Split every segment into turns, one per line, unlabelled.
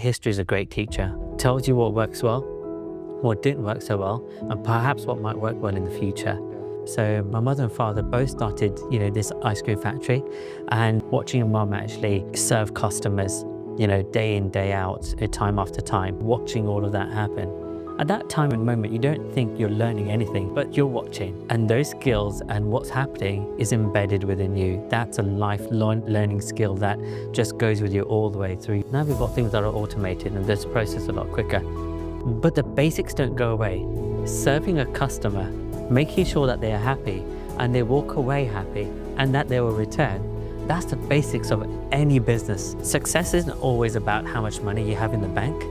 History is a great teacher. Tells you what works well, what didn't work so well, and perhaps what might work well in the future. So my mother and father both started, this ice cream factory, and watching mum actually serve customers, day in, day out, time after time, watching all of that happen. At that time and moment, you don't think you're learning anything, but you're watching. And those skills and what's happening is embedded within you. That's a lifelong learning skill that just goes with you all the way through. Now we've got things that are automated and this process a lot quicker. But the basics don't go away. Serving a customer, making sure that they are happy and they walk away happy and that they will return, that's the basics of any business. Success isn't always about how much money you have in the bank,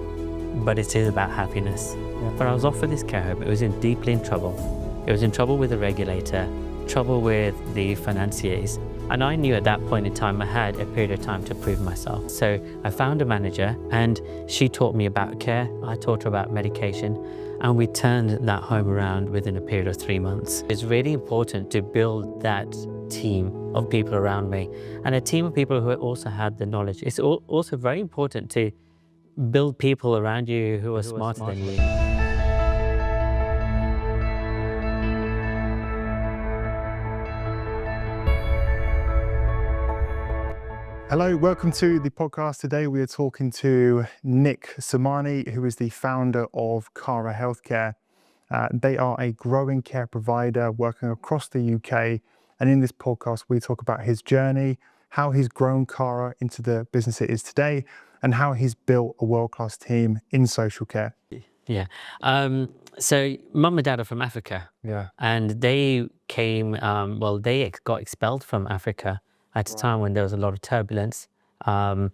but it is about happiness. But I was offered this care home. It was deeply in trouble. It was in trouble with the regulator, trouble with the financiers. And I knew at that point in time, I had a period of time to prove myself. So I found a manager and she taught me about care. I taught her about medication, and we turned that home around within a period of 3 months. It's really important to build that team of people around me and a team of people who also had the knowledge. It's also very important to build people around you who are smarter than you.
Hello, welcome to the podcast. Today we are talking to Nik Somani, who is the founder of Cara Healthcare. They are a growing care provider working across the UK. And in this podcast, we talk about his journey, how he's grown Cara into the business it is today, and how he's built a world-class team in social care.
Yeah. So mum and dad are from Africa.
Yeah.
And they came, they got expelled from Africa at a time when there was a lot of turbulence and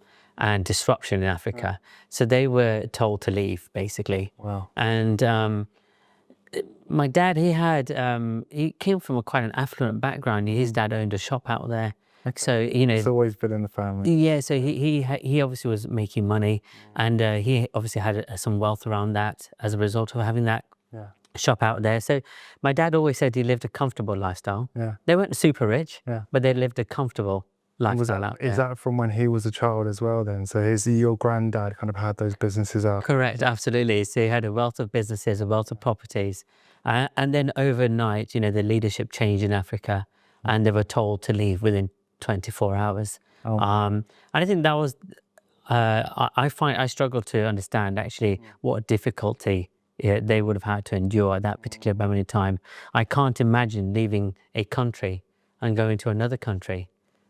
disruption in Africa. So they were told to leave, basically.
Wow.
And my dad, he came from quite an affluent background. His dad owned a shop out there.
Okay.
So,
It's always been in the family.
Yeah, so he obviously was making money, and he obviously had some wealth around that as a result of having that shop out there. So my dad always said he lived a comfortable lifestyle.
Yeah.
They weren't super rich,
Yeah.
but they lived a comfortable lifestyle out there.
Is that from when he was a child as well then? So your granddad kind of had those businesses up?
Correct, absolutely. So he had a wealth of businesses, a wealth of properties. And then overnight, the leadership changed in Africa, and they were told to leave within 24 hours.
Oh.
And I think that was, I struggle to understand actually what difficulty they would have had to endure at that particular moment in time. I can't imagine leaving a country and going to another country,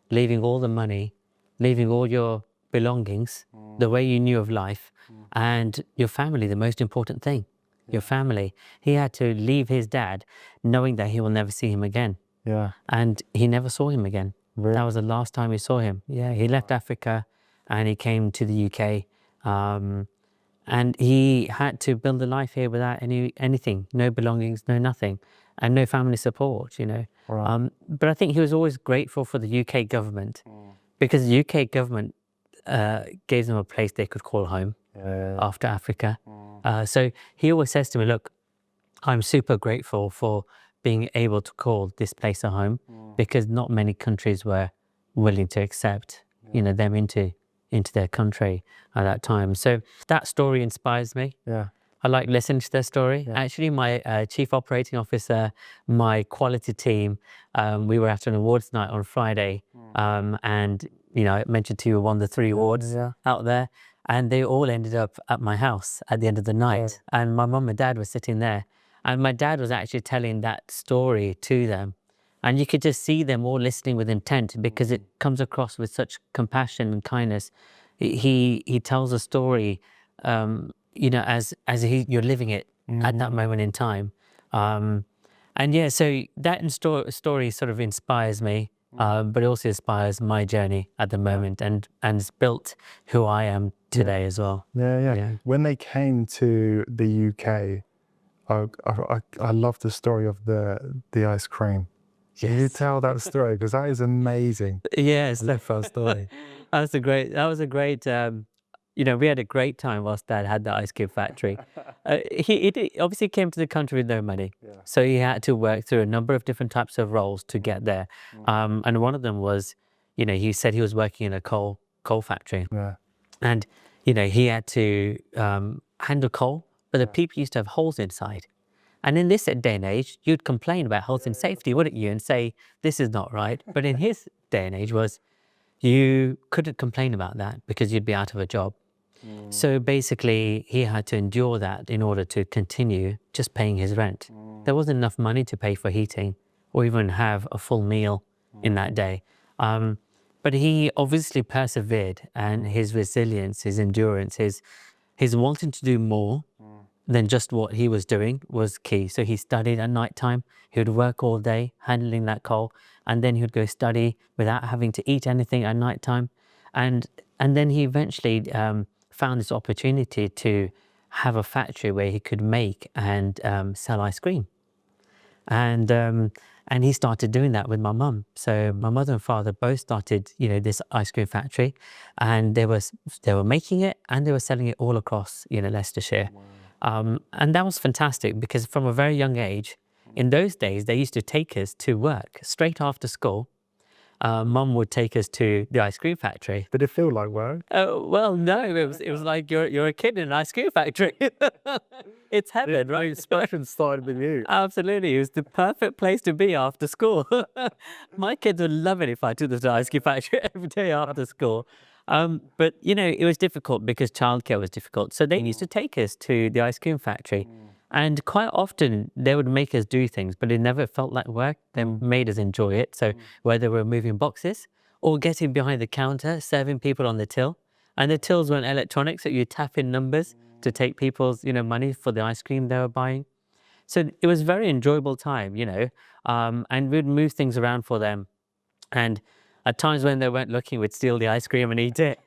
leaving all the money, leaving all your belongings, the way you knew of life, and your family, the most important thing, your family. He had to leave his dad knowing that he will never see him again.
Yeah.
And he never saw him again.
Really?
That was the last time he saw him. Yeah, he left Africa and he came to the UK. And he had to build a life here without anything, no belongings, no nothing, and no family support,
Right.
But I think he was always grateful for the UK government because the UK government gave them a place they could call home after Africa. So he always says to me, look, I'm super grateful for being able to call this place a home because not many countries were willing to accept, them into their country at that time. So that story inspires me.
Yeah.
I like listening to their story.
Yeah.
Actually, my chief operating officer, my quality team, we were after an awards night on Friday. And, I mentioned to you, won the 3 awards out there. And they all ended up at my house at the end of the night. And my mum and dad were sitting there. And my dad was actually telling that story to them. And you could just see them all listening with intent because it comes across with such compassion and kindness. He tells a story, as you're living it at that moment in time. So that story sort of inspires me, but it also inspires my journey at the moment and it's built who I am today as well.
Yeah. When they came to the UK, I love the story of the ice cream. Can you tell that story? Because that is amazing.
Yes, that's our story. That was a great, we had a great time whilst Dad had the ice cream factory. He obviously came to the country with no money. So he had to work through a number of different types of roles to get there. And one of them was, he said he was working in a coal factory.
Yeah.
And he had to handle coal, but the people used to have holes inside. And in this day and age, you'd complain about health and safety, wouldn't you? And say, this is not right. But in his day and age you couldn't complain about that because you'd be out of a job. So basically, he had to endure that in order to continue just paying his rent. There wasn't enough money to pay for heating or even have a full meal in that day. But he obviously persevered, and his resilience, his endurance, his wanting to do more than just what he was doing was key. So he studied at night time. He would work all day handling that coal, and then he would go study without having to eat anything at night time. And then he eventually found this opportunity to have a factory where he could make and sell ice cream. And he started doing that with my mum. So my mother and father both started, this ice cream factory, and they were making it and they were selling it all across, Leicestershire. And that was fantastic because from a very young age, in those days, they used to take us to work straight after school. Mum would take us to the ice cream factory.
Did it feel like work?
Well, no, it was like you're a kid in an ice cream factory. It's heaven, right?
The expression started with you.
Absolutely, it was the perfect place to be after school. My kids would love it if I took them to the ice cream factory every day after school. But it was difficult because childcare was difficult. So they used to take us to the ice cream factory. And quite often they would make us do things, but it never felt like work. They made us enjoy it. So whether we're moving boxes or getting behind the counter, serving people on the till. And the tills weren't electronic, so you tap in numbers to take people's, money for the ice cream they were buying. So it was a very enjoyable time, and we'd move things around for them. And at times when they weren't looking, we'd steal the ice cream and eat it.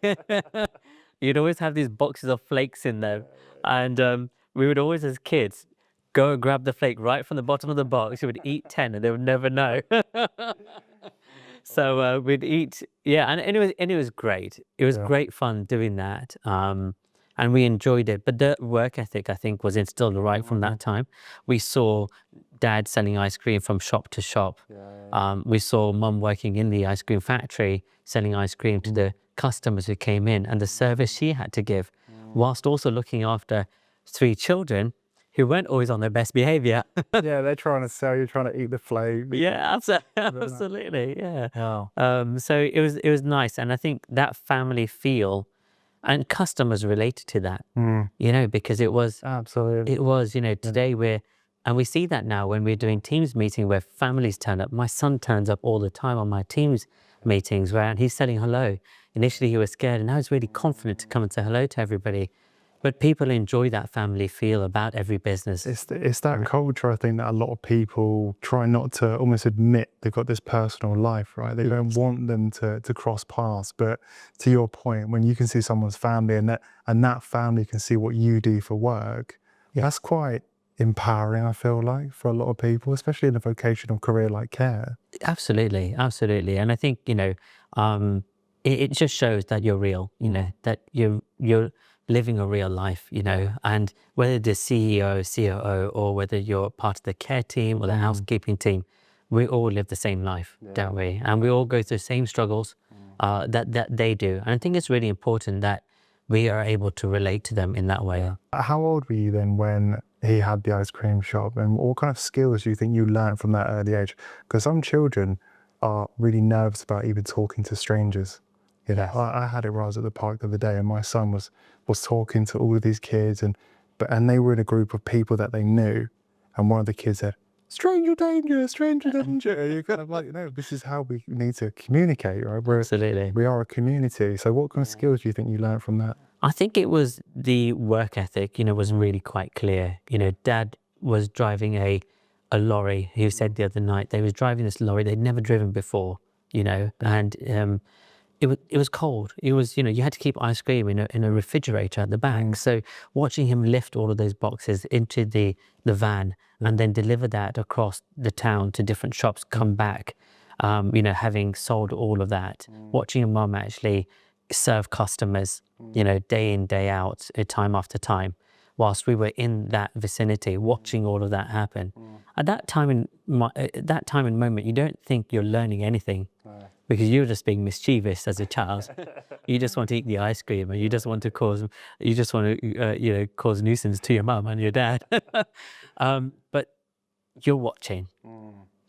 You'd always have these boxes of flakes in there. And we would always, as kids, go and grab the flake right from the bottom of the box. We would eat 10 and they would never know. So we'd eat, and it was great. It was great fun doing that. And we enjoyed it. But the work ethic, I think, was instilled right from that time. We saw Dad selling ice cream from shop to shop. We saw Mum working in the ice cream factory, selling ice cream to the customers who came in, and the service she had to give, whilst also looking after 3 children who weren't always on their best behavior.
Yeah, they're trying to sell you, trying to eat the flake.
Yeah, absolutely. Yeah.
Wow.
So it was nice. And I think that family feel, and customers related to that, because it was,
Absolutely.
today and we see that now when we're doing Teams meeting where families turn up. My son turns up all the time on my Teams meetings where he's saying hello. Initially he was scared, and now he's really confident to come and say hello to everybody. But people enjoy that family feel about every business.
It's that culture, I think, that a lot of people try not to almost admit they've got this personal life, right? They don't want them to cross paths. But to your point, when you can see someone's family and that family can see what you do for work, that's quite empowering, I feel like, for a lot of people, especially in a vocational career like care.
Absolutely. And I think, it just shows that you're real, that you're living a real life, and whether the CEO, COO, or whether you're part of the care team or the housekeeping team, we all live the same life, don't we? And we all go through the same struggles that they do. And I think it's really important that we are able to relate to them in that way.
How old were you then when he had the ice cream shop, and what kind of skills do you think you learned from that early age? Because some children are really nervous about even talking to strangers. I had it when I was at the park the other day, and my son was talking to all of these kids, and they were in a group of people that they knew, and one of the kids said, "Stranger danger, stranger danger." You're kind of like, this is how we need to communicate, right?
Absolutely.
We are a community. So what kind of skills do you think you learned from that?
I think it was the work ethic, was really quite clear. Dad was driving a lorry. He said the other night they was driving this lorry they'd never driven before, and it was cold. It was, you had to keep ice cream in a refrigerator at the back. So watching him lift all of those boxes into the van and then deliver that across the town to different shops, come back, having sold all of that, watching your mum actually serve customers, day in, day out, time after time, whilst we were in that vicinity, watching all of that happen. At that time and moment, you don't think you're learning anything. because you're just being mischievous as a child. You just want to eat the ice cream, and you just want to cause cause nuisance to your mum and your dad. But you're watching,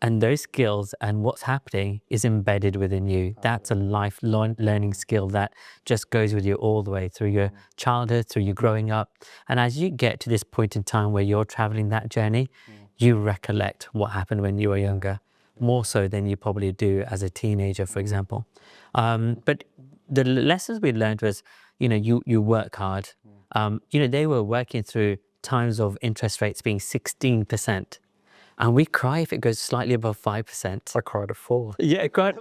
and those skills and what's happening is embedded within you. That's a lifelong learning skill that just goes with you all the way through your childhood, through your growing up. And as you get to this point in time where you're traveling that journey, you recollect what happened when you were younger, more so than you probably do as a teenager, for example. But the lessons we learned was, you work hard. They were working through times of interest rates being 16%. And we cry if it goes slightly above 5%.
I cried at 4.
Yeah, I cried.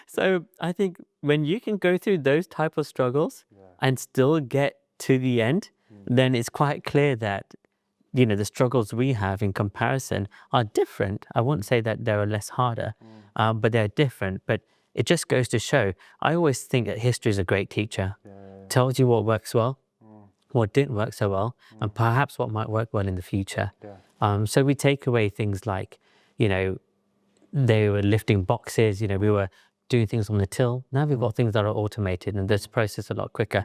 So I think when you can go through those type of struggles and still get to the end, then it's quite clear that, the struggles we have in comparison are different. I wouldn't say that they're less harder, but they're different. But it just goes to show, I always think that history is a great teacher. Tells you what works well, what didn't work so well, and perhaps what might work well in the future. So we take away things like, they were lifting boxes, we were doing things on the till. Now we've got things that are automated and this process a lot quicker.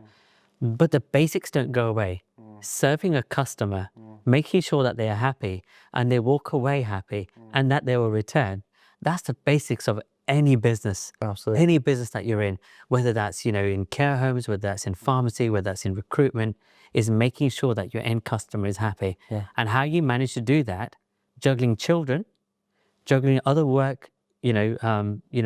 But the basics don't go away. Serving a customer, making sure that they are happy and they walk away happy and that they will return. That's the basics of any business.
Absolutely.
Any business that you're in, whether that's, in care homes, whether that's in pharmacy, whether that's in recruitment, is making sure that your end customer is happy. And how you manage to do that, juggling children, juggling other work,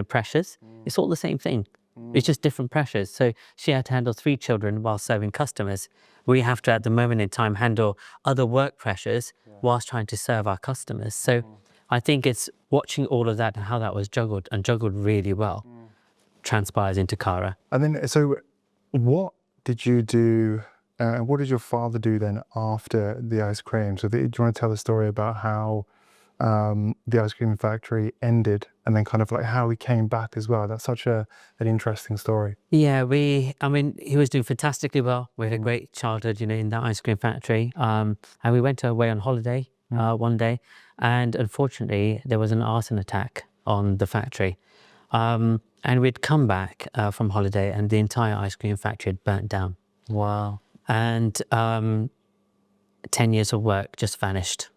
pressures, it's all the same thing. It's just different pressures. So she had to handle 3 children while serving customers. We have to, at the moment in time, handle other work pressures whilst trying to serve our customers. So I think it's watching all of that and how that was juggled really well transpires into Cara.
And then, so what did you do, and what did your father do then after the ice cream? So do you want to tell the story about how the ice cream factory ended, and then kind of like how he came back as well? That's such an interesting story.
Yeah, he was doing fantastically well. We had a great childhood, in that ice cream factory. And we went away on holiday one day, and unfortunately there was an arson attack on the factory. And we'd come back from holiday and the entire ice cream factory had burnt down.
Wow.
And 10 years of work just vanished.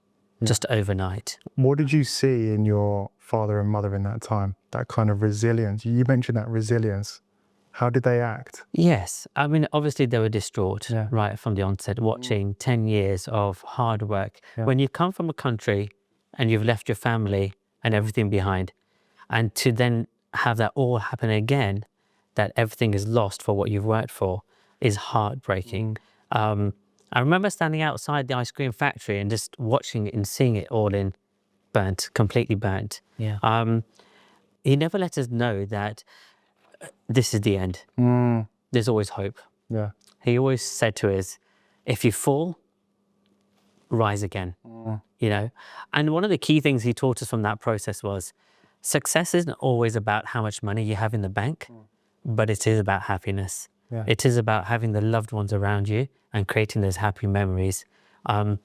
Just overnight.
What did you see in your father and mother in that time? That kind of resilience. You mentioned that resilience. How did they act?
Yes. Obviously they were distraught right from the onset, watching 10 years of hard work. When you come from a country and you've left your family and everything behind, and to then have that all happen again, that everything is lost for what you've worked for, is heartbreaking. I remember standing outside the ice cream factory and just watching it and seeing it all completely burnt. He never let us know that this is the end. There's always hope. He always said to us, if you fall, rise again. And one of the key things he taught us from that process was, success isn't always about how much money you have in the bank, but it is about happiness. It is about having the loved ones around you and creating those happy memories. And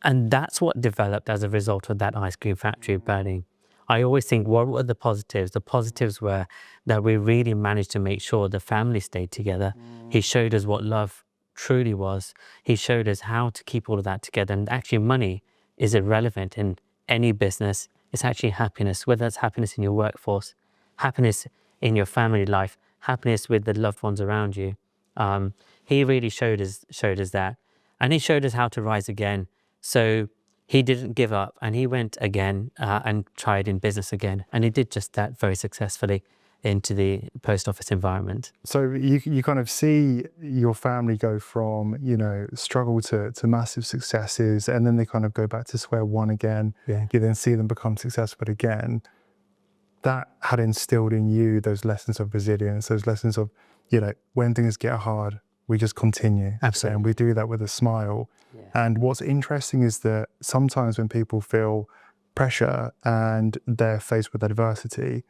that's what developed as a result of that ice cream factory burning. I always think, what were the positives? The positives were that we really managed to make sure the family stayed together. He showed us what love truly was. He showed us how to keep all of that together. And actually money is irrelevant in any business. It's actually happiness, whether that's happiness in your workforce, happiness in your family life, happiness with the loved ones around you. He really showed us that. And he showed us how to rise again. So he didn't give up, and he went again and tried in business again. And he did just that very successfully into the post office environment.
So you kind of see your family go from, struggle to massive successes, and then they kind of go back to square one again. You then see them become successful again. That had instilled in you those lessons of resilience, those lessons of, when things get hard, we just continue.
Absolutely.
And we do that with a smile. And what's interesting is that sometimes when people feel pressure and they're faced with adversity,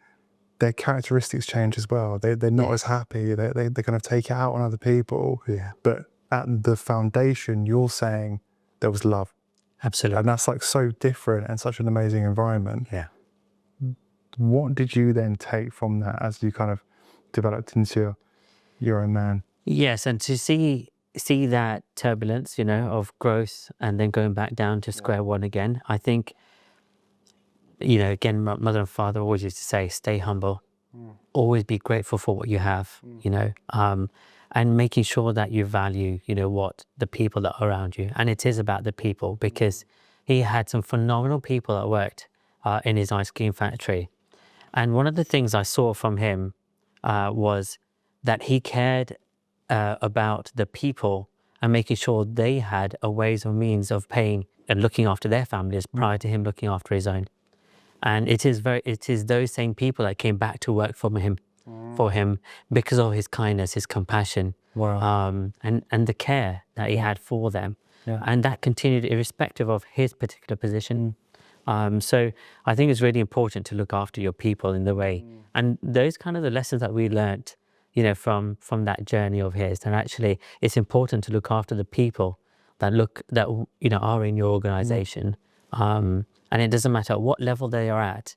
their characteristics change as well. They're not as happy. They kind of take it out on other people. But at the foundation, you're saying there was love.
Absolutely.
And that's like so different and such an amazing environment. What did you then take from that as you kind of developed into your own man?
Yes, and to see that turbulence, of growth and then going back down to square one again. I think, again, my mother and father always used to say, stay humble, always be grateful for what you have, and making sure that you value, what the people that are around you. And it is about the people, because he had some phenomenal people that worked in his ice cream factory. And one of the things I saw from him was that he cared about the people and making sure they had a ways or means of paying and looking after their families prior to him looking after his own. And it is those same people that came back to work for him because of his kindness, his compassion, and the care that he had for them. And that continued irrespective of his particular position. So I think it's really important to look after your people in the way. And those kind of the lessons that we learnt, from that journey of his. And actually, it's important to look after the people that are in your organization. And it doesn't matter what level they are at,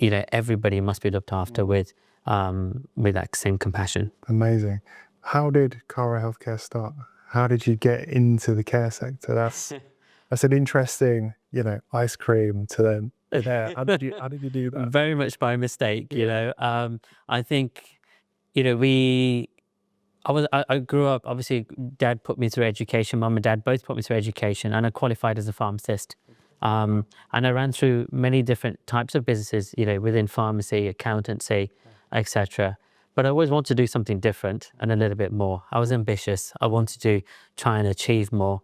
everybody must be looked after with that same compassion.
Amazing. How did Cara Healthcare start? How did you get into the care sector? That's an interesting, ice cream to then. How did you do that?
Very much by mistake, I think, I grew up, obviously dad put me through education, mum and dad both put me through education, and I qualified as a pharmacist. And I ran through many different types of businesses, within pharmacy, accountancy, etc. But I always wanted to do something different and a little bit more. I was ambitious. I wanted to try and achieve more.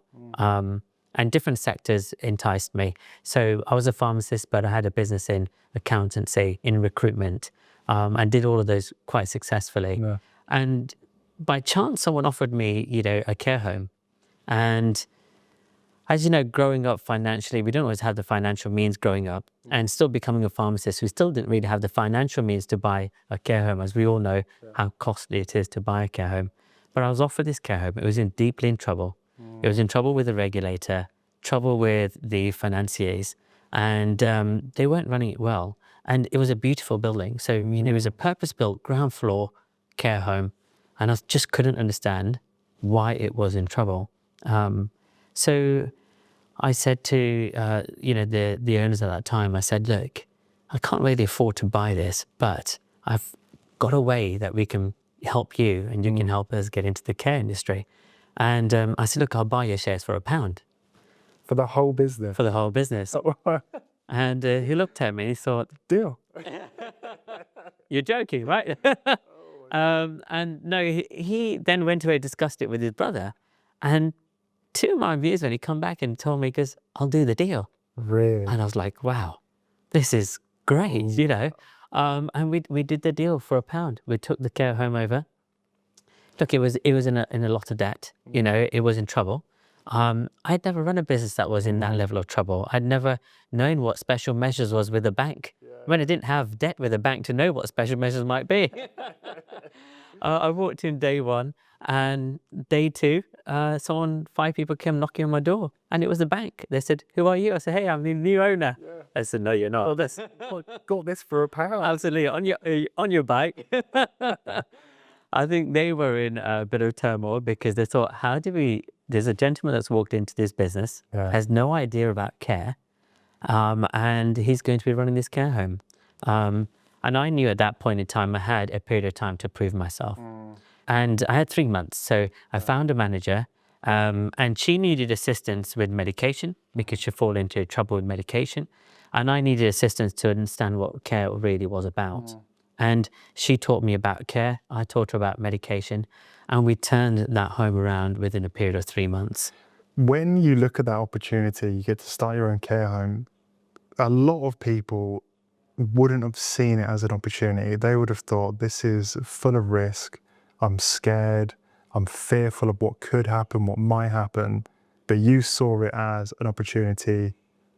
And different sectors enticed me. So I was a pharmacist, but I had a business in accountancy, in recruitment, and did all of those quite successfully.
Yeah.
And by chance, someone offered me, a care home. And as you know, growing up financially, we don't always have the financial means growing up, and still becoming a pharmacist, we still didn't really have the financial means to buy a care home, as we all know how costly it is to buy a care home. But I was offered this care home. It was deeply in trouble. It was in trouble with the regulator, trouble with the financiers, and they weren't running it well. And it was a beautiful building. So, it was a purpose-built ground floor care home, and I just couldn't understand why it was in trouble. So I said to, the owners at that time, I said, look, I can't really afford to buy this, but I've got a way that we can help you and you can help us get into the care industry. And I said, look, I'll buy your shares for £1.
For the whole business?
For the whole business. And he looked at me and he thought,
Deal.
You're joking, right? And no, he then went away and discussed it with his brother. And to my amusement, he come back and told me, because I'll do the deal.
Really?
And I was like, wow, this is great, And we did the deal for £1. We took the care home over. Look, it was in a lot of debt, it was in trouble. I'd never run a business that was in that level of trouble. I'd never known what special measures was with a bank. When I didn't have debt with a bank to know what special measures might be. I walked in day one, and day two, 5 people came knocking on my door, and it was the bank. They said, who are you? I said, hey, I'm the new owner. I said, no, you're not.
Got this for £1.
Absolutely, on your bike. I think they were in a bit of turmoil because they thought, there's a gentleman that's walked into this business, has no idea about care, and he's going to be running this care home. And I knew at that point in time, I had a period of time to prove myself. And I had 3 months. So I found a manager, and she needed assistance with medication because she fall into trouble with medication. And I needed assistance to understand what care really was about. And she taught me about care. I taught her about medication. And we turned that home around within a period of 3 months.
When you look at that opportunity, you get to start your own care home, a lot of people wouldn't have seen it as an opportunity. They would have thought, this is full of risk. I'm scared. I'm fearful of what could happen, what might happen. But you saw it as an opportunity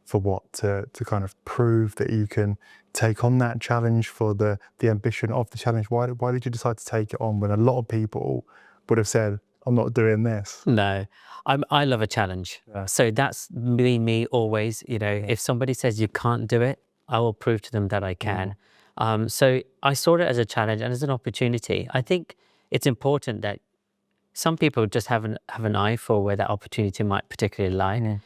for what? To kind of prove that you can take on that challenge, for the ambition of the challenge. Why did you decide to take it on when a lot of people would have said, I'm not doing this?
No, I love a challenge. So that's me always, if somebody says you can't do it, I will prove to them that I can. So I saw it as a challenge and as an opportunity. I think it's important that some people just have an eye for where that opportunity might particularly lie.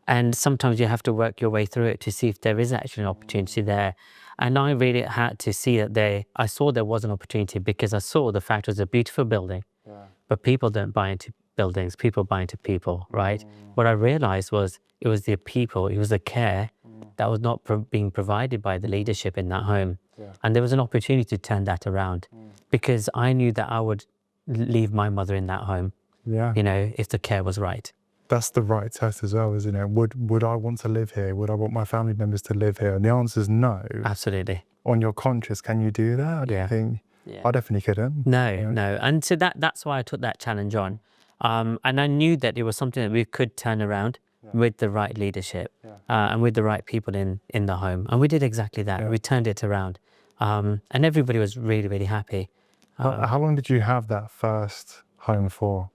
And sometimes you have to work your way through it to see if there is actually an opportunity there. And I really had to see that I saw there was an opportunity because I saw the fact it was a beautiful building, but people don't buy into buildings, people buy into people, right? What I realized was it was the people, it was the care that was not being provided by the leadership in that home. And there was an opportunity to turn that around because I knew that I would leave my mother in that home, if the care was right.
That's the right test as well, isn't it? Would I want to live here? Would I want my family members to live here? And the answer is no.
Absolutely.
On your conscience, can you do that? I don't think, I definitely couldn't.
No. And so that's why I took that challenge on. And I knew that it was something that we could turn around with the right leadership and with the right people in the home. And we did exactly that. We turned it around. And everybody was really, really happy.
How long did you have that first home for?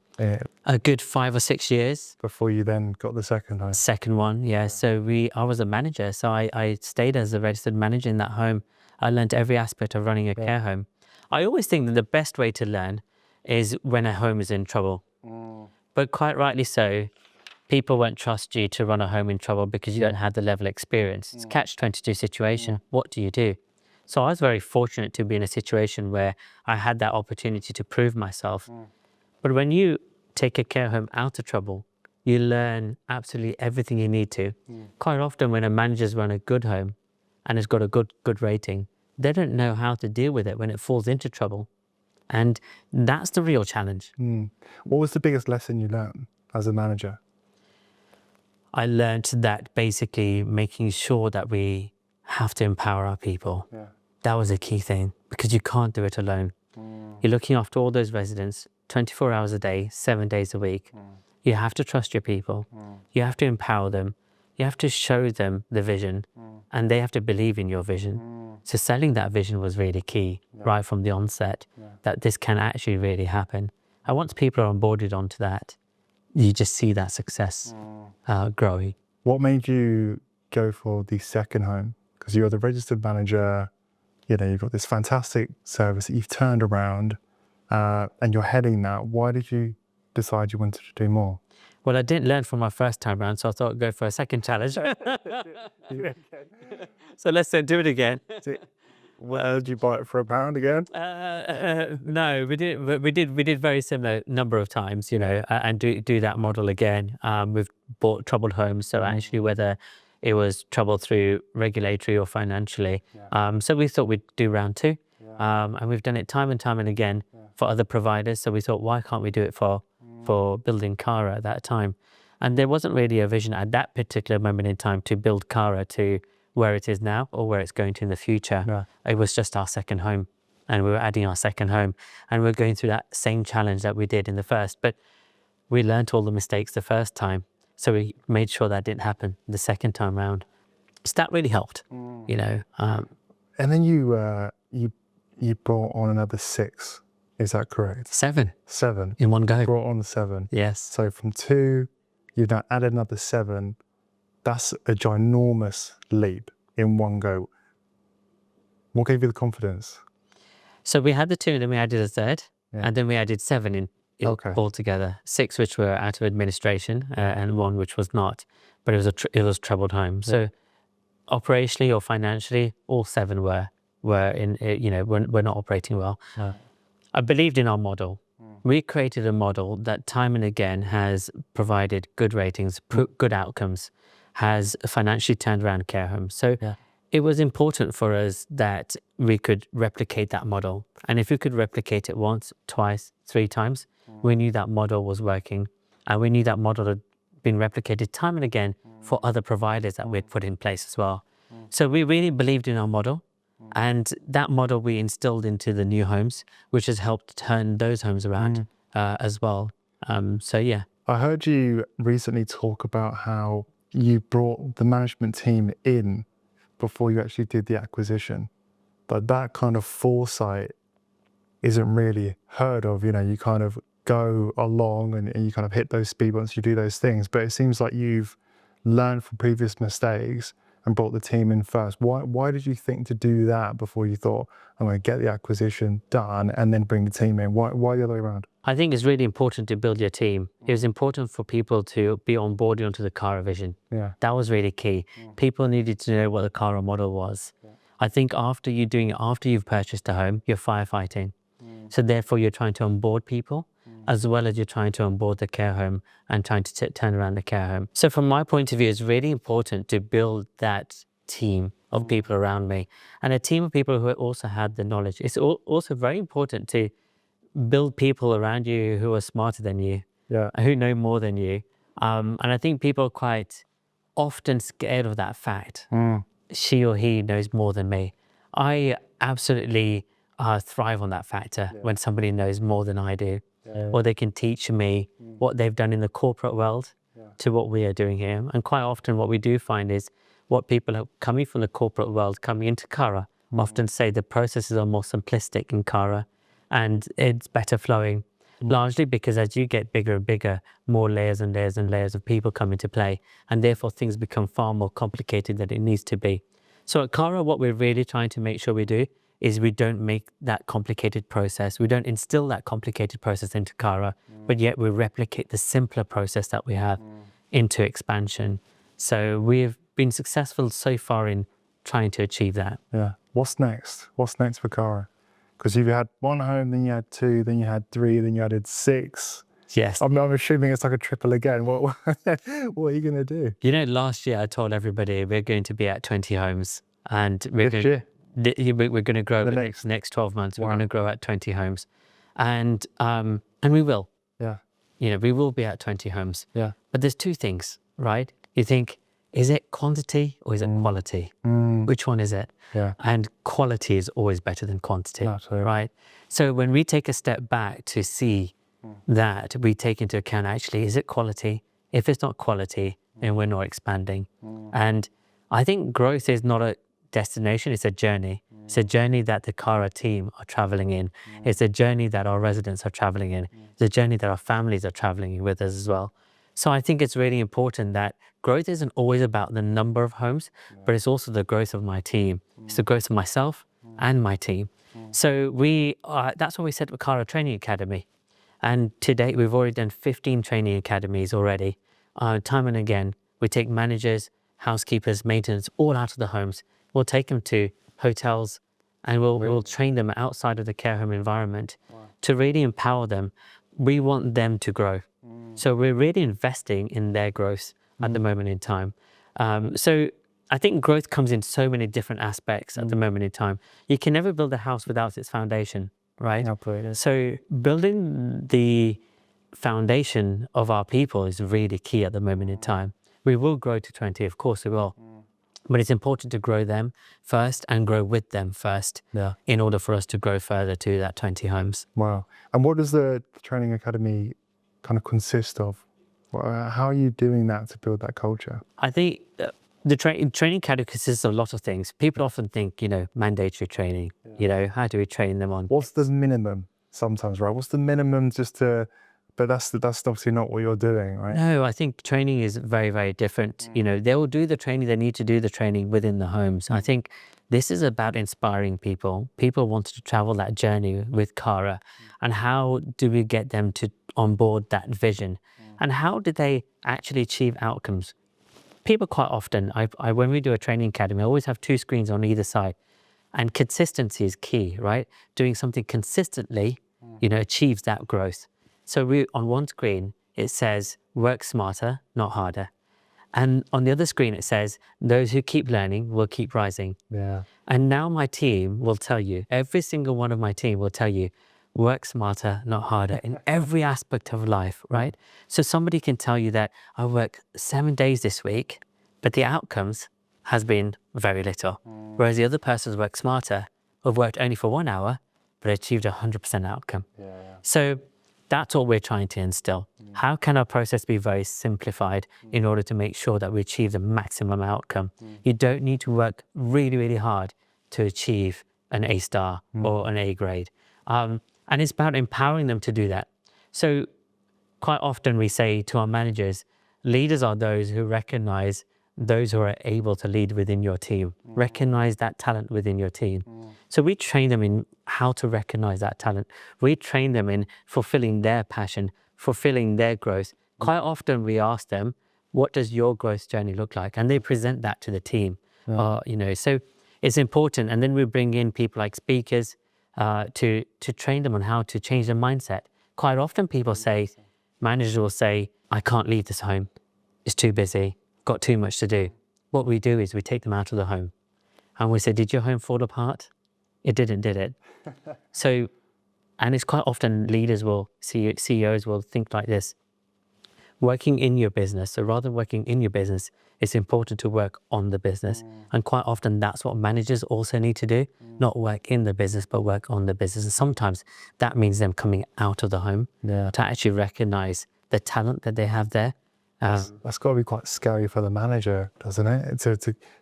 A good 5 or 6 years.
Before you then got the second home?
Second one, yeah. So I was a manager. So I stayed as a registered manager in that home. I learned every aspect of running a care home. I always think that the best way to learn is when a home is in trouble. But quite rightly so, people won't trust you to run a home in trouble because you don't have the level of experience. It's a catch-22 situation. What do you do? So I was very fortunate to be in a situation where I had that opportunity to prove myself. But when you take a care home out of trouble, you learn absolutely everything you need to. Quite often when a manager's run a good home and has got a good rating, they don't know how to deal with it when it falls into trouble. And that's the real challenge.
What was the biggest lesson you learned as a manager?
I learned that basically making sure that we have to empower our people. That was a key thing because you can't do it alone. You're looking after all those residents 24 hours a day, 7 days a week. You have to trust your people. You have to empower them. You have to show them the vision and they have to believe in your vision. So selling that vision was really key right from the onset, that this can actually really happen. And once people are onboarded onto that, you just see that success growing.
What made you go for the second home? Because you're the registered manager, you've got this fantastic service that you've turned around and you're heading that. Why did you decide you wanted to do more?
Well, I didn't learn from my first time round, so I thought I'd go for a second challenge. So let's do it again.
Well, did you buy it for £1 again?
No, we did very similar number of times, and do that model again. We've bought troubled homes, so actually whether it was trouble through regulatory or financially. So we thought we'd do round 2, and we've done it time and again for other providers. So we thought, why can't we do it for building Cara at that time? And there wasn't really a vision at that particular moment in time to build Cara to where it is now or where it's going to in the future. It was just our second home, and we were adding our second home, and we're going through that same challenge that we did in the first. But we learned all the mistakes the first time, so we made sure that didn't happen the second time round. So that really helped,
And then you brought on another 6. Is that correct?
7
7
in one go.
Brought on 7.
Yes.
So from 2, you've now added another 7. That's a ginormous leap in one go. What gave you the confidence?
So we had the 2, and then we added a third, and then we added 7 in altogether. 6 which were out of administration, and 1 which was not. But it was troubled home. So operationally or financially, all 7 were in we're not operating well. I believed in our model. We created a model that time and again has provided good ratings, good outcomes, has financially turned around care homes. So it was important for us that we could replicate that model. And if we could replicate it once, twice, 3 times, we knew that model was working. And we knew that model had been replicated time and again for other providers that we'd put in place as well. So we really believed in our model. And that model we instilled into the new homes, which has helped turn those homes around as well.
I heard you recently talk about how you brought the management team in before you actually did the acquisition. But that kind of foresight isn't really heard of. You kind of go along and you kind of hit those speed bumps, you do those things. But it seems like you've learned from previous mistakes and brought the team in first. Why did you think to do that before you thought, I'm going to get the acquisition done and then bring the team in? Why the other way around?
I think it's really important to build your team. It was important for people to be onboarded onto the Cara vision.
Yeah.
That was really key. People needed to know what the Cara model was. I think after you've purchased a home, you're firefighting. So therefore you're trying to onboard people as well as you're trying to onboard the care home and trying to turn around the care home. So from my point of view, it's really important to build that team of people around me and a team of people who also had the knowledge. It's also very important to build people around you who are smarter than you, who know more than you. And I think people are quite often scared of that fact. She or he knows more than me. I absolutely thrive on that factor when somebody knows more than I do, or they can teach me what they've done in the corporate world to what we are doing here. And quite often what we do find is what people are coming from the corporate world, coming into Cara, often say the processes are more simplistic in Cara and it's better flowing, largely because as you get bigger and bigger, more layers and layers and layers of people come into play, and therefore things become far more complicated than it needs to be. So at Cara, what we're really trying to make sure we do is we don't make that complicated process. We don't instill that complicated process into Cara, but yet we replicate the simpler process that we have into expansion. So we've been successful so far in trying to achieve that.
Yeah. What's next? What's next for Cara? Because you've had one home, then you had two, then you had three, then you added six.
Yes.
I'm assuming it's like a triple again. What are you going to do?
You know, last year I told everybody we're going to be at 20 homes, and we're going to grow the next 12 months. We're going to grow at 20 homes, and we will.
Yeah.
You know, we will be at 20 homes.
Yeah.
But there's two things, right? You think, is it quantity or is it quality? Which one is it?
Yeah.
And quality is always better than quantity, right? So when we take a step back to see that, we take into account, actually, is it quality? If it's not quality, then we're not expanding. And I think growth is not a destination, it's a journey. It's a journey that the Cara team are traveling in. It's a journey that our residents are traveling in. It's a journey that our families are traveling with us as well. So I think it's really important that growth isn't always about the number of homes, but it's also the growth of my team. It's the growth of myself and my team. So that's why we set up Cara Training Academy. And to date, we've already done 15 training academies already. Time and again, we take managers, housekeepers, maintenance, all out of the homes. We'll take them to hotels and we'll train them outside of the care home environment to really empower them. We want them to grow. So we're really investing in their growth at the moment in time. So I think growth comes in so many different aspects at the moment in time. You can never build a house without its foundation, right? So building the foundation of our people is really key at the moment in time. We will grow to 20, of course we will. But it's important to grow them first and grow with them first in order for us to grow further to that 20 homes.
Wow. And what does the training academy kind of consist of? How are you doing that to build that culture?
I think the training academy consists of a lot of things. People often think, mandatory training, how do we train them on?
What's the minimum sometimes, right? What's the minimum but that's obviously not what you're doing, right?
No, I think training is very, very different. They will do the training, they need to do the training within the homes. I think this is about inspiring people. People want to travel that journey with Cara. And how do we get them to onboard that vision? And how do they actually achieve outcomes? People quite often, when we do a training academy, I always have 2 screens on either side. And consistency is key, right? Doing something consistently, achieves that growth. So on one screen, it says, work smarter, not harder. And on the other screen, it says, those who keep learning will keep rising.
Yeah.
And now my team will tell you, every single one of my team will tell you, work smarter, not harder, in every aspect of life, right? So somebody can tell you that I work 7 days this week, but the outcomes has been very little. Whereas the other person's worked smarter, have worked only for 1 hour, but achieved 100% outcome. So that's what we're trying to instill. How can our process be very simplified in order to make sure that we achieve the maximum outcome? You don't need to work really, really hard to achieve an A star or an A grade. And it's about empowering them to do that. So quite often we say to our managers, leaders are those who recognize those who are able to lead within your team. Recognize that talent within your team. So we train them in how to recognize that talent. We train them in fulfilling their passion, fulfilling their growth. Quite often we ask them, what does your growth journey look like? And they present that to the team. So it's important. And then we bring in people like speakers to train them on how to change their mindset. Quite often people say, managers will say, I can't leave this home. It's too busy, got too much to do. What we do is we take them out of the home and we say, did your home fall apart? It didn't, did it? So, and it's quite often leaders will, CEOs will think like this. Working in your business, so rather than working in your business, it's important to work on the business. And quite often that's what managers also need to do, not work in the business, but work on the business. And sometimes that means them coming out of the home to actually recognize the talent that they have there.
That's got to be quite scary for the manager, doesn't it?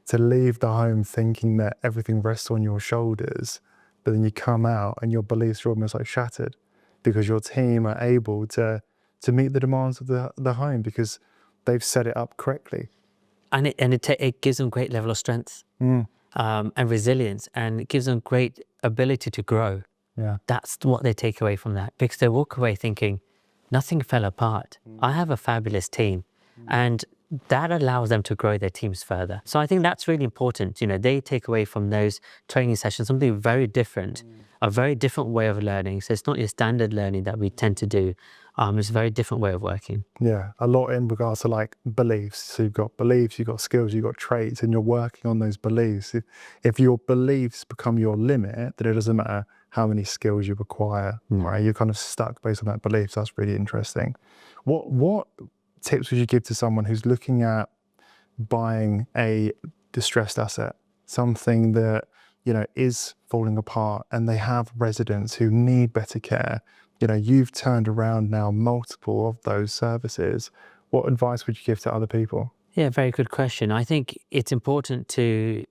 To leave the home thinking that everything rests on your shoulders, but then you come out and your beliefs are almost like shattered because your team are able to meet the demands of the home because they've set it up correctly.
And it gives them great level of strength and resilience, and it gives them great ability to grow.
Yeah.
That's what they take away from that, because they walk away thinking, nothing fell apart. I have a fabulous team. And that allows them to grow their teams further. So I think that's really important. They take away from those training sessions something very different, a very different way of learning. So it's not your standard learning that we tend to do. It's a very different way of working.
Yeah, a lot in regards to like beliefs. So you've got beliefs, you've got skills, you've got traits, and you're working on those beliefs. If your beliefs become your limit, then it doesn't matter how many skills you acquire, right? You're kind of stuck based on that belief. So that's really interesting. What tips would you give to someone who's looking at buying a distressed asset, something that is falling apart, and they have residents who need better care? You've turned around now multiple of those services. What advice would you give to other people?
Yeah, very good question. I think it's important to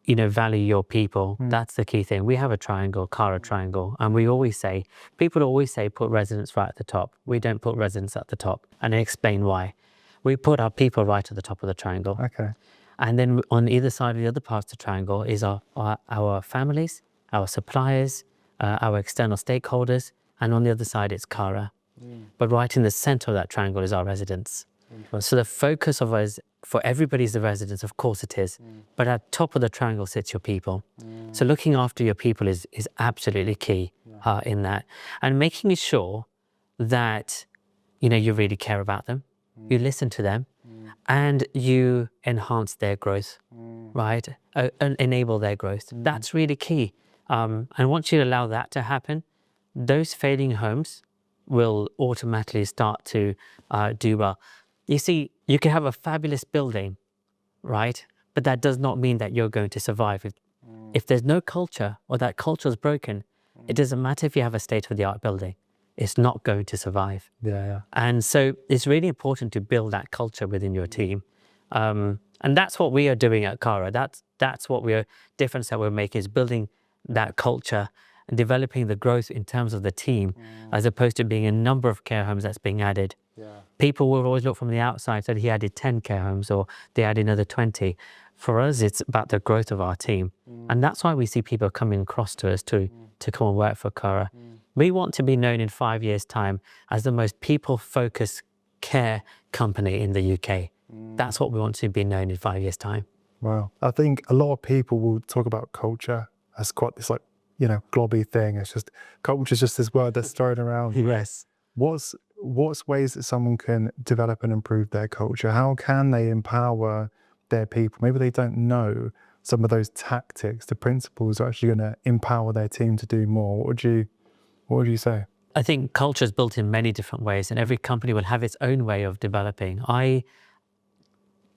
value your people. That's the key thing. We have a triangle, Cara triangle, and people always say put residents right at the top. We don't put residents at the top, and I explain why. We put our people right at the top of the triangle.
Okay.
And then on either side of the other parts of the triangle is our families, our suppliers, our external stakeholders, and on the other side it's Cara. But right in the center of that triangle is our residents. So the focus of us, for everybody, is the residents, of course it is. But at top of the triangle sits your people. So looking after your people is absolutely key in that. And making sure that, you really care about them, you listen to them, and you enhance their growth, right? And enable their growth. That's really key. And once you allow that to happen, those failing homes will automatically start to do well. You see, you can have a fabulous building, right? But that does not mean that you're going to survive. If there's no culture, or that culture is broken, it doesn't matter if you have a state-of-the-art building. It's not going to survive.
Yeah.
And so it's really important to build that culture within your team. And that's what we are doing at Cara. That's what difference that we're making, is building that culture and developing the growth in terms of the team, as opposed to being a number of care homes that's being added. People will always look from the outside, so he added 10 care homes or they added another 20. For us, it's about the growth of our team. And that's why we see people coming across to us to come and work for Cara. We want to be known in 5 years' time as the most people-focused care company in the UK. That's what we want to be known in 5 years' time.
Wow. I think a lot of people will talk about culture as quite this globby thing. It's just, culture is just this word that's thrown around.
Yes.
What's ways that someone can develop and improve their culture? How can they empower their people? Maybe they don't know some of those tactics, the principles are actually going to empower their team to do more. What would you say?
I think culture is built in many different ways, and every company will have its own way of developing. I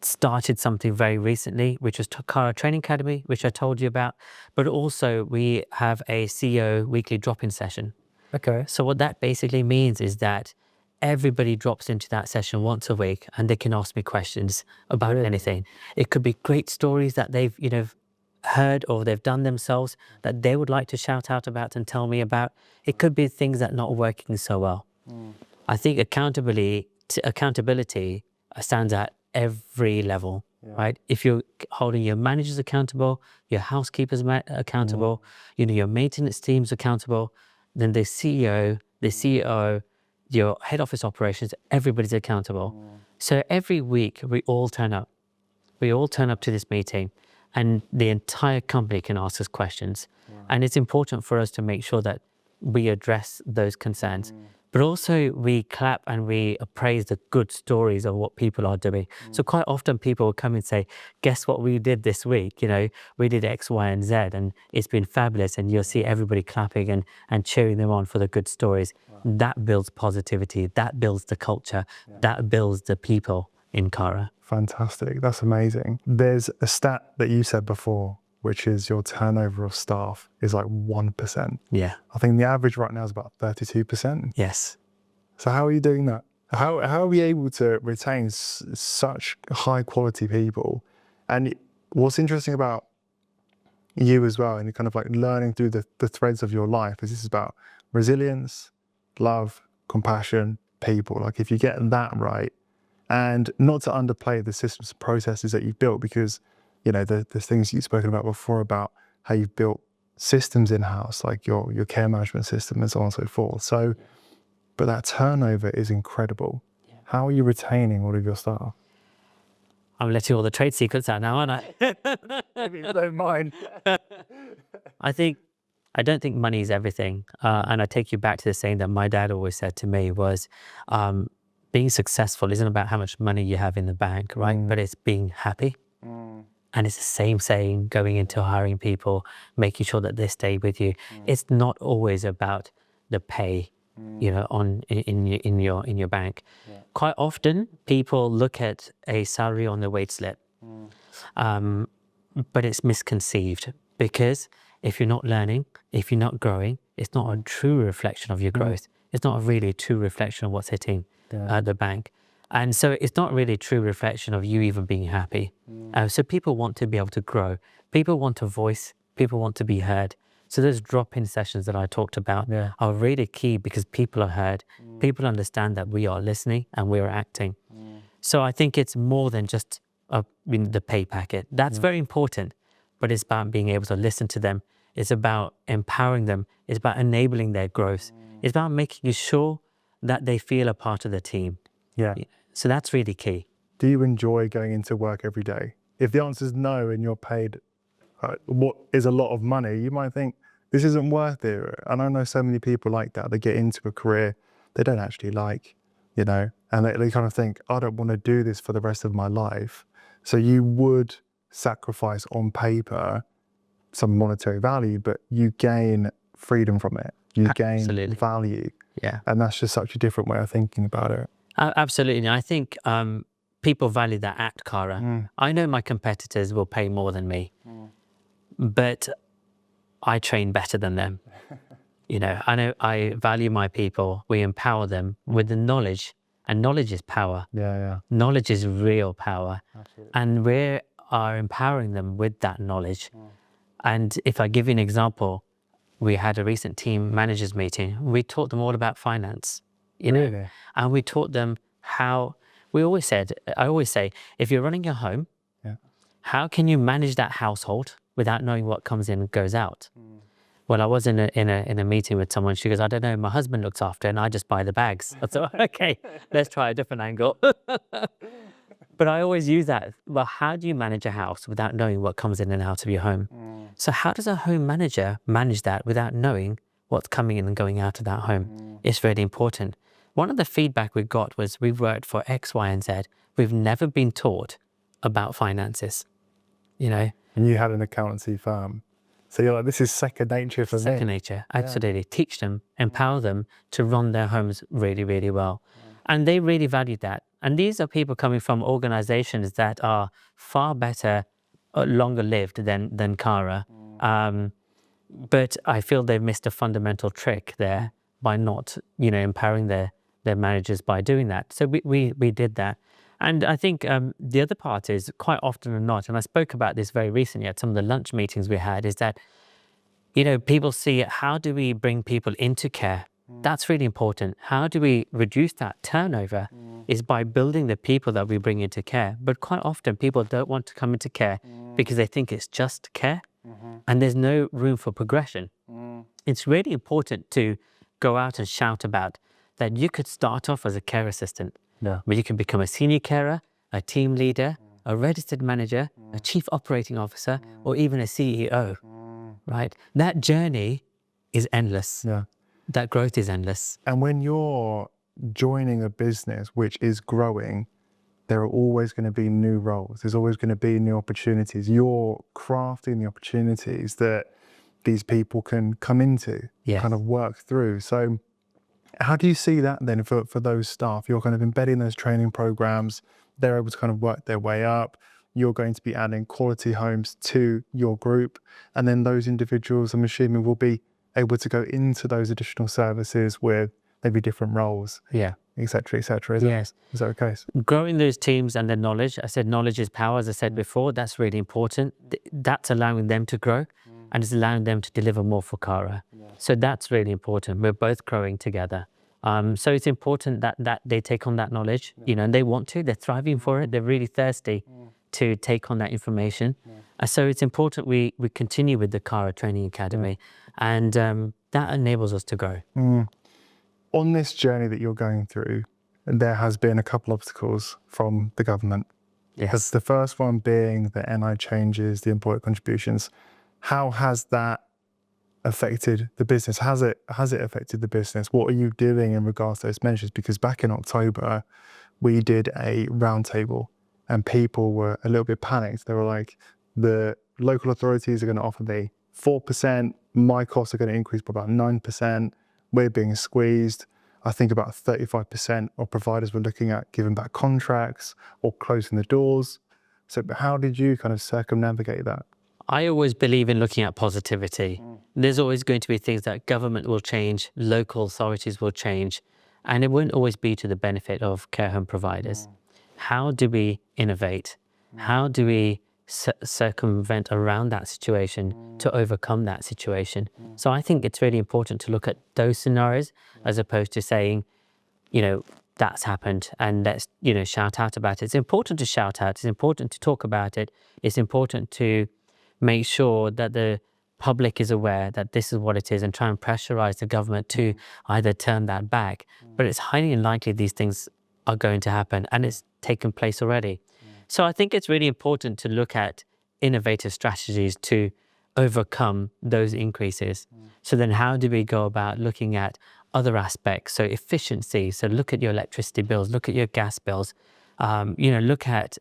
started something very recently, which was Cara Training Academy, which I told you about, but also we have a CEO weekly drop-in session.
Okay.
So what that basically means is that everybody drops into that session once a week and they can ask me questions about anything. It could be great stories that they've, heard or they've done themselves that they would like to shout out about and tell me about. It could be things that are not working so well. I think accountability stands at every level. right? If you're holding your managers accountable, your housekeepers accountable, your maintenance teams accountable, then the CEO, the CEO, your head office operations, everybody's accountable. So every week we all turn up. We all turn up to this meeting and the entire company can ask us questions. And it's important for us to make sure that we address those concerns. But also we clap and we appraise the good stories of what people are doing. So quite often people will come and say, guess what we did this week? We did X, Y, and Z, and it's been fabulous. And you'll see everybody clapping and cheering them on for the good stories. That builds positivity, that builds the culture, that builds the people in Cara.
Fantastic. That's amazing. There's a stat that you said before, which is your turnover of staff is like 1%.
Yeah.
I think the average right now is about 32%.
Yes.
So how are you doing that? How are we able to retain such high quality people? And what's interesting about you as well, and kind of like learning through the threads of your life, is this is about resilience, love, compassion, people. Like if you get that right, and not to underplay the systems and processes that you've built, because the things you've spoken about before about how you've built systems in-house, like your care management system and so on and so forth. So, but that turnover is incredible. How are you retaining all of your staff?
I'm letting all the trade secrets out now, aren't I?
If you don't mind.
I don't think money is everything. And I take you back to the saying that my dad always said to me was, being successful isn't about how much money you have in the bank, right? But it's being happy. And it's the same saying going into hiring people, making sure that they stay with you. It's not always about the pay, in your bank. Quite often, people look at a salary on the wage slip, but it's misconceived, because if you're not learning, if you're not growing, it's not a true reflection of your growth. It's not really a true reflection of what's hitting the bank. And so it's not really a true reflection of you even being happy. So people want to be able to grow. People want a voice. People want to be heard. So those drop-in sessions that I talked about are really key, because people are heard. People understand that we are listening and we're acting. So I think it's more than just the pay packet. That's very important, but it's about being able to listen to them. It's about empowering them. It's about enabling their growth. It's about making sure that they feel a part of the team.
Yeah.
So that's really key.
Do you enjoy going into work every day? If the answer is no and you're paid what is a lot of money, you might think, this isn't worth it. And I know so many people like that. They get into a career they don't actually like, and they kind of think, I don't want to do this for the rest of my life. So you would sacrifice on paper some monetary value, but you gain freedom from it. You gain value.
Yeah.
And that's just such a different way of thinking about it.
Absolutely. I think people value that at Cara. I know my competitors will pay more than me, but I train better than them. I know I value my people. We empower them with the knowledge, and knowledge is power.
Yeah.
Knowledge is real power.
Absolutely.
And we are empowering them with that knowledge. And if I give you an example, we had a recent team managers meeting. We taught them all about finance,
Really?
and we taught them how, I always say, if you're running your home, how can you manage that household without knowing what comes in and goes out? Well, I was in a meeting with someone. She goes, I don't know, my husband looks after and I just buy the bags. I thought, okay, let's try a different angle. But I always use that. Well, how do you manage a house without knowing what comes in and out of your home? So how does a home manager manage that without knowing what's coming in and going out of that home? It's really important. One of the feedback we got was, we've worked for X, Y, and Z. We've never been taught about finances, And
you had an accountancy firm. So you're like, this is second nature for me.
Second nature, absolutely. Teach them, empower them to run their homes really, really well. And they really valued that. And these are people coming from organizations that are far better, longer lived than Cara. But I feel they've missed a fundamental trick there by not, empowering their managers by doing that. So we did that. And I think the other part is, quite often or not, and I spoke about this very recently at some of the lunch meetings we had, is that, people see, how do we bring people into care? That's really important. How do we reduce that turnover? is by building the people that we bring into care. But quite often people don't want to come into care because they think it's just care and there's no room for progression. It's really important to go out and shout about that you could start off as a care assistant, but you can become a senior carer, a team leader, a registered manager, a chief operating officer, or even a CEO, right? That journey is endless. That growth is endless.
And when you're joining a business which is growing, there are always going to be new roles. There's always going to be new opportunities. You're crafting the opportunities that these people can come into, kind of work through. So how do you see that then for those staff? You're kind of embedding those training programs. They're able to kind of work their way up. You're going to be adding quality homes to your group. And then those individuals, I'm assuming, will be able to go into those additional services with maybe different roles, et cetera, et cetera. Is that the case?
Growing those teams and their knowledge. I said knowledge is power, as I said before. That's really important. That's allowing them to grow and it's allowing them to deliver more for Cara. So that's really important. We're both growing together. So it's important that they take on that knowledge, and they want to. They're thriving for it. They're really thirsty to take on that information. So it's important we continue with the Cara Training Academy, and that enables us to grow.
On this journey that you're going through, there has been a couple obstacles from the government. The first one being the NI changes, the employer contributions. How has that affected the business? Has it affected the business? What are you doing in regards to those measures? Because back in October, we did a roundtable and people were a little bit panicked. They were like, the local authorities are going to offer me 4%, my costs are going to increase by about 9%, we're being squeezed. I think about 35% of providers were looking at giving back contracts or closing the doors. So how did you kind of circumnavigate that?
I always believe in looking at positivity. There's always going to be things that government will change, local authorities will change, and it won't always be to the benefit of care home providers. How do we innovate? How do we circumvent around that situation to overcome that situation? So I think it's really important to look at those scenarios as opposed to saying, that's happened and let's, shout out about it. It's important to shout out. It's important to talk about it. It's important to make sure that the public is aware that this is what it is and try and pressurize the government to either turn that back. But it's highly unlikely these things are going to happen, and it's taken place already. So I think it's really important to look at innovative strategies to overcome those increases. So then how do we go about looking at other aspects? So efficiency, so look at your electricity bills, look at your gas bills, look at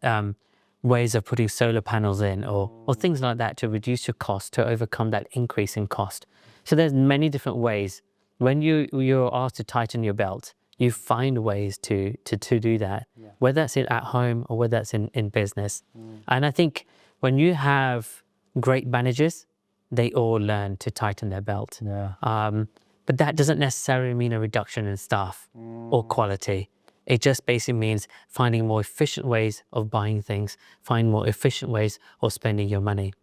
ways of putting solar panels in or things like that to reduce your cost, to overcome that increase in cost. So there's many different ways. When you're asked to tighten your belt, you find ways to do that, whether that's at home or whether that's in business. And I think when you have great managers, they all learn to tighten their belt. But that doesn't necessarily mean a reduction in staff or quality. It just basically means finding more efficient ways of buying things, find more efficient ways of spending your money.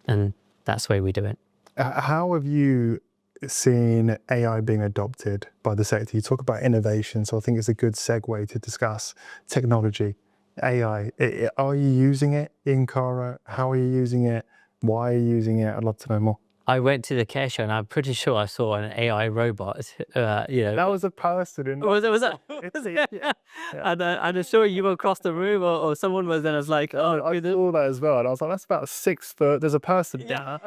And that's the way we do it.
How have you seen AI being adopted by the sector? You talk about innovation, so I think it's a good segue to discuss technology, AI. Are you using it in Cara? How are you using it? Why are you using it? I'd love to know more.
I went to the care show and I'm pretty sure I saw an AI robot.
That was a person. And
I'm sure you were across the room or someone was, and I was like,
I saw that as well. And I was like, that's about 6 foot. There's a person there.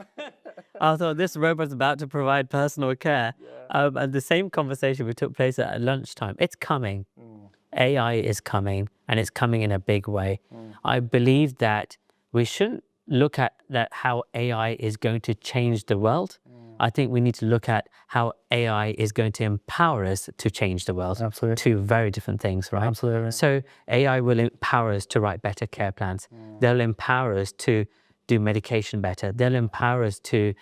I thought this robot's about to provide personal care. And the same conversation we took place at lunchtime. It's coming. AI is coming, and it's coming in a big way. I believe that we shouldn't look at that how AI is going to change the world. I think we need to look at how AI is going to empower us to change the world.
Absolutely.
Two very different things, right?
Absolutely.
So AI will empower us to write better care plans. They'll empower us to do medication better. They'll empower us to,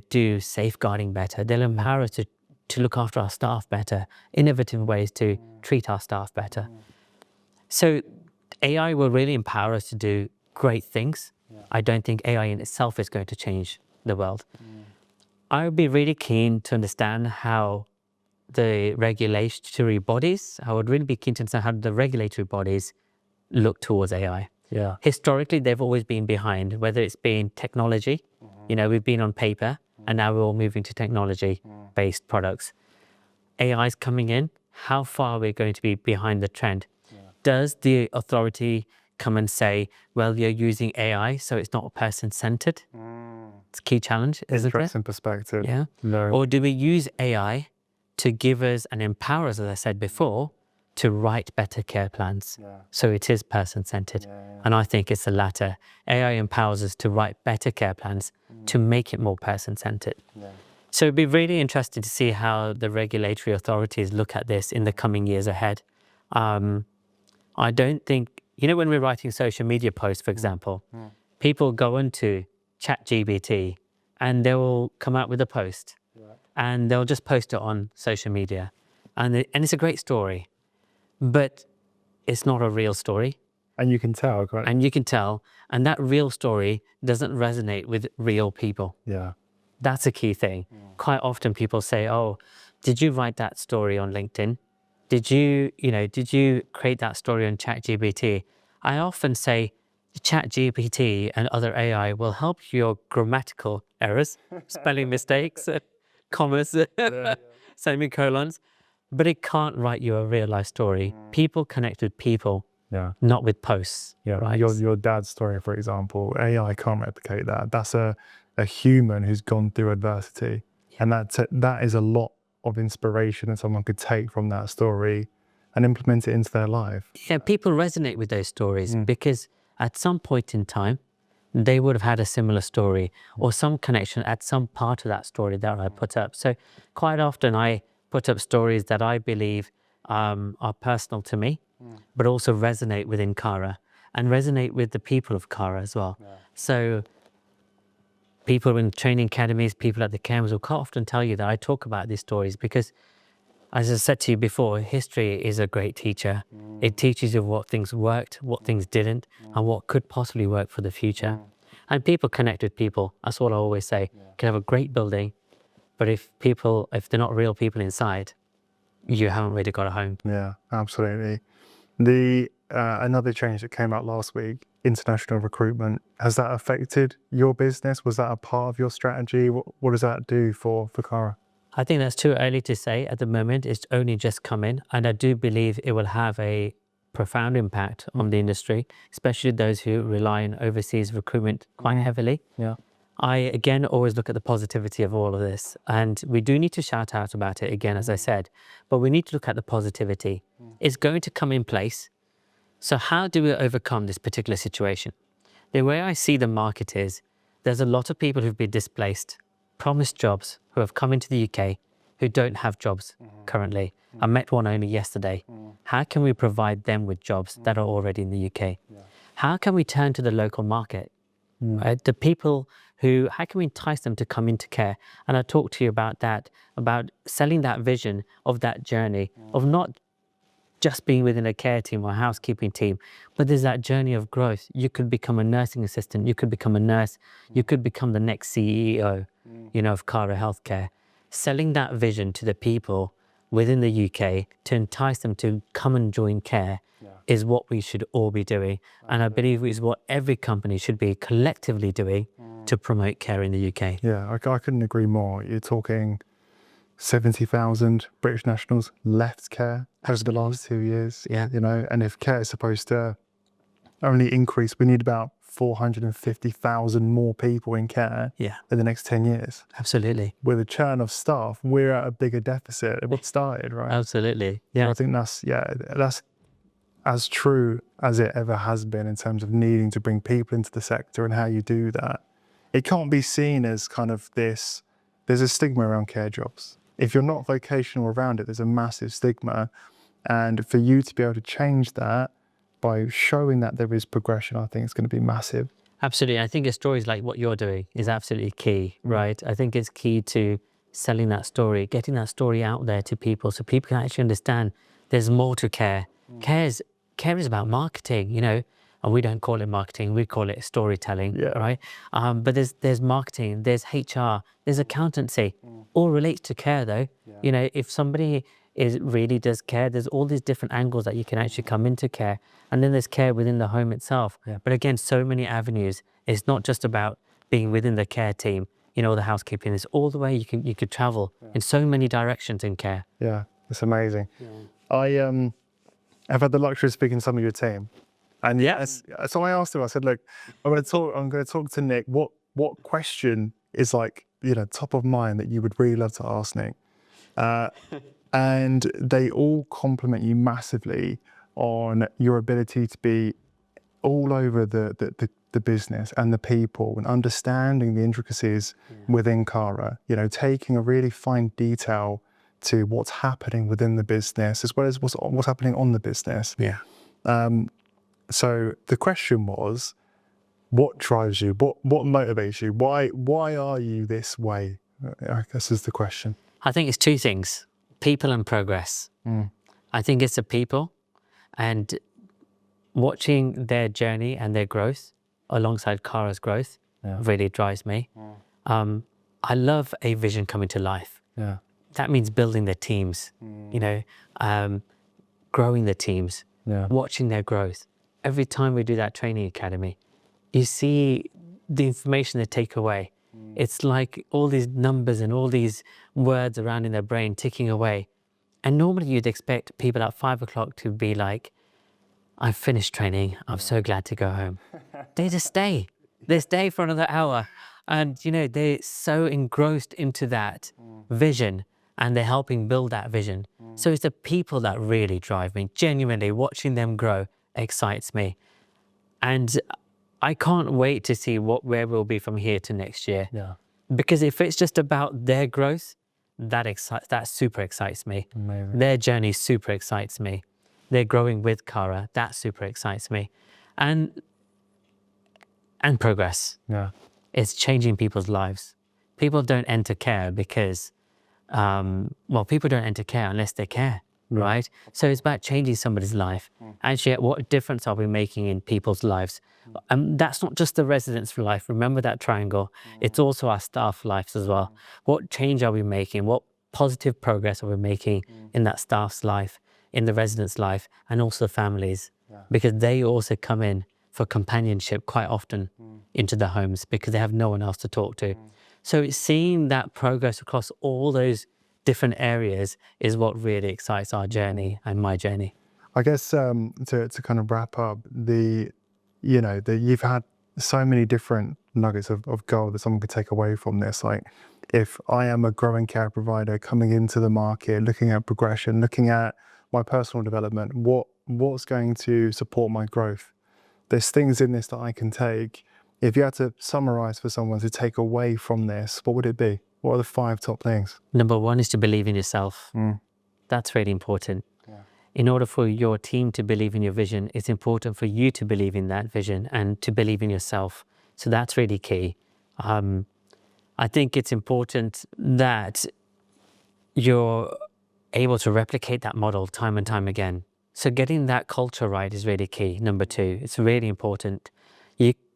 do safeguarding better. They'll empower us to look after our staff better, innovative ways to treat our staff better. So AI will really empower us to do great things. I don't think AI in itself is going to change the world. I would be really keen to understand how the regulatory bodies. I would really be keen to understand how the regulatory bodies look towards AI.
Yeah.
Historically, they've always been behind, whether it's been technology, we've been on paper, and now we're all moving to technology-based products. AI is coming in. How far are we going to be behind the trend? Does the authority come and say, well, you're using AI, so it's not person-centered? It's a key challenge, isn't it?
Interesting perspective.
Yeah.
No.
Or do we use AI to give us and empower us, as I said before, to write better care plans? So it is person-centered. And I think it's the latter. AI empowers us to write better care plans to make it more person-centered. So it'd be really interesting to see how the regulatory authorities look at this in the coming years ahead. I don't think, when we're writing social media posts, for example, people go into ChatGPT and they will come out with a post and they'll just post it on social media. And it's a great story, but it's not a real story.
And you can tell, right?
And you can tell. And that real story doesn't resonate with real people.
Yeah.
That's a key thing. Quite often people say, oh, did you write that story on LinkedIn? Did you create that story on ChatGPT? I often say ChatGPT and other AI will help your grammatical errors, spelling mistakes, commas, semicolons, but it can't write you a real life story. People connect with people, not with posts.
Yeah.
Right?
Your dad's story, for example, AI can't replicate that. That's a human who's gone through adversity. And that is a lot of inspiration that someone could take from that story and implement it into their life.
Yeah, people resonate with those stories because at some point in time, they would have had a similar story or some connection at some part of that story that I put up. So quite often I put up stories that I believe are personal to me, but also resonate within Cara and resonate with the people of Cara as well. So people in training academies, people at the camps will quite often tell you that I talk about these stories because, as I said to you before, history is a great teacher. It teaches you what things worked, what things didn't, and what could possibly work for the future. And people connect with people. That's what I always say. You can have a great building, but if they're not real people inside, you haven't really got a home.
Yeah, absolutely. Another change that came out last week, international recruitment, has that affected your business? Was that a part of your strategy? What does that do for Cara?
I think that's too early to say at the moment. It's only just come in, and I do believe it will have a profound impact on the industry, especially those who rely on overseas recruitment quite heavily.
Yeah.
I, again, always look at the positivity of all of this, and we do need to shout out about it again, as I said, but we need to look at the positivity. It's going to come in place. So how do we overcome this particular situation? The way I see the market is there's a lot of people who've been displaced, promised jobs, who have come into the UK, who don't have jobs currently. I met one only yesterday. How can we provide them with jobs that are already in the UK? How can we turn to the local market? Right? The people how can we entice them to come into care? And I talked to you about that, about selling that vision of that journey, of not just being within a care team or a housekeeping team, but there's that journey of growth. You could become a nursing assistant, you could become a nurse, you could become the next CEO, of Cara Healthcare. Selling that vision to the people within the UK to entice them to come and join care is what we should all be doing. And I believe is what every company should be collectively doing to promote care in the UK.
Yeah, I couldn't agree more. You're talking 70,000 British nationals left care over the last 2 years.
Yeah.
And if care is supposed to only increase, we need about 450,000 more people in care in the next 10 years.
Absolutely.
With a churn of staff, we're at a bigger deficit than what started, right?
Absolutely. Yeah.
So I think that's as true as it ever has been in terms of needing to bring people into the sector and how you do that. It can't be seen as kind of there's a stigma around care jobs. If you're not vocational around it, there's a massive stigma. And for you to be able to change that by showing that there is progression, I think it's going to be massive.
Absolutely. I think a stories like what you're doing is absolutely key, right? I think it's key to selling that story, getting that story out there to people so people can actually understand there's more to care. Care is about marketing, and we don't call it marketing, we call it storytelling,
Yeah.
right? But there's marketing, there's HR, there's accountancy, all relates to care though. You know, if somebody really does care, there's all these different angles that you can actually come into care. And then there's care within the home itself. But again, so many avenues. It's not just about being within the care team, you know, the housekeeping. It's all the way you could travel in so many directions in care.
Yeah, it's amazing. I've had the luxury of speaking to some of your team. And so I asked him, I said, look, I'm going to talk to Nik. What question is like, you know, top of mind that you would really love to ask Nik? And they all compliment you massively on your ability to be all over the business and the people and understanding the intricacies within Cara, you know, taking a really fine detail to what's happening within the business as well as what's happening on the business.
Yeah.
So the question was, what drives you? What motivates you? Why are you this way? I guess is the question.
I think it's two things, people and progress. I think it's the people and watching their journey and their growth alongside Cara's growth really drives me. I love a vision coming to life. That means building the teams, you know, growing the teams, watching their growth. Every time we do that training academy, you see the information they take away. It's like all these numbers and all these words around in their brain ticking away. And normally you'd expect people at 5 o'clock to be like, I've finished training, I'm so glad to go home. They just stay. They stay for another hour. And, you know, they're so engrossed into that vision and they're helping build that vision. So it's the people that really drive me. Genuinely, watching them grow excites me. And I can't wait to see where we'll be from here to next year. Because if it's just about their growth, that super excites me.
Amazing.
Their journey super excites me. They're growing with Cara, that super excites me. And progress. It's changing people's lives. People don't enter care because, people don't enter care unless they care, right? So it's about changing somebody's life. Actually, what difference are we making in people's lives? And that's not just the residents' life. Remember that triangle. It's also our staff lives as well. What change are we making? What positive progress are we making in that staff's life, in the residents' life, and also families? Because they also come in for companionship quite often into the homes because they have no one else to talk to. So it's seeing that progress across all those different areas is what really excites our journey and my journey.
I guess to kind of wrap up, you've had so many different nuggets of gold that someone could take away from this. Like, if I am a growing care provider coming into the market, looking at progression, looking at my personal development, what's going to support my growth? There's things in this that I can take. If you had to summarize for someone to take away from this, what would it be? What are the 5 top things?
Number 1 is to believe in yourself. That's really important. In order for your team to believe in your vision, it's important for you to believe in that vision and to believe in yourself. So that's really key. I think it's important that you're able to replicate that model time and time again. So getting that culture right is really key. Number 2, it's really important.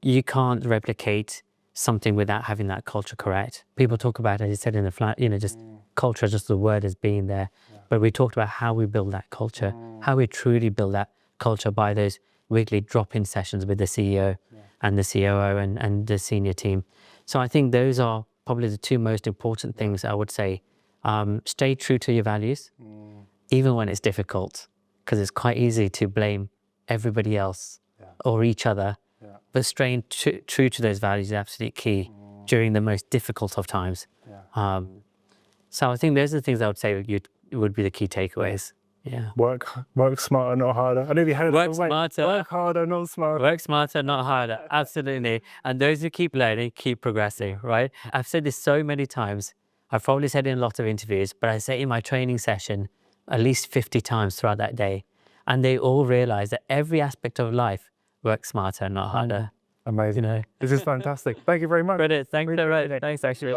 You can't replicate something without having that culture correct. People talk about, as you said in the flat, just culture, just the word as being there. But we talked about how we build that culture, how we truly build that culture by those weekly drop-in sessions with the CEO and the COO and the senior team. So I think those are probably the 2 most important things I would say. Stay true to your values, even when it's difficult, because it's quite easy to blame everybody else or each other. But staying true to those values is absolutely key during the most difficult of times. So I think those are the things I would say would be the key takeaways.
Work smarter, not harder. I know you had
Work smarter.
Work harder, not smarter.
Work smarter, not harder. Absolutely. And those who keep learning, keep progressing, right? I've said this so many times. I've probably said it in a lot of interviews, but I say in my training session at least 50 times throughout that day. And they all realize that every aspect of life, work smarter, not harder.
Amazing. This is fantastic. Thank you very much.
Brilliant. Thanks, Ashley.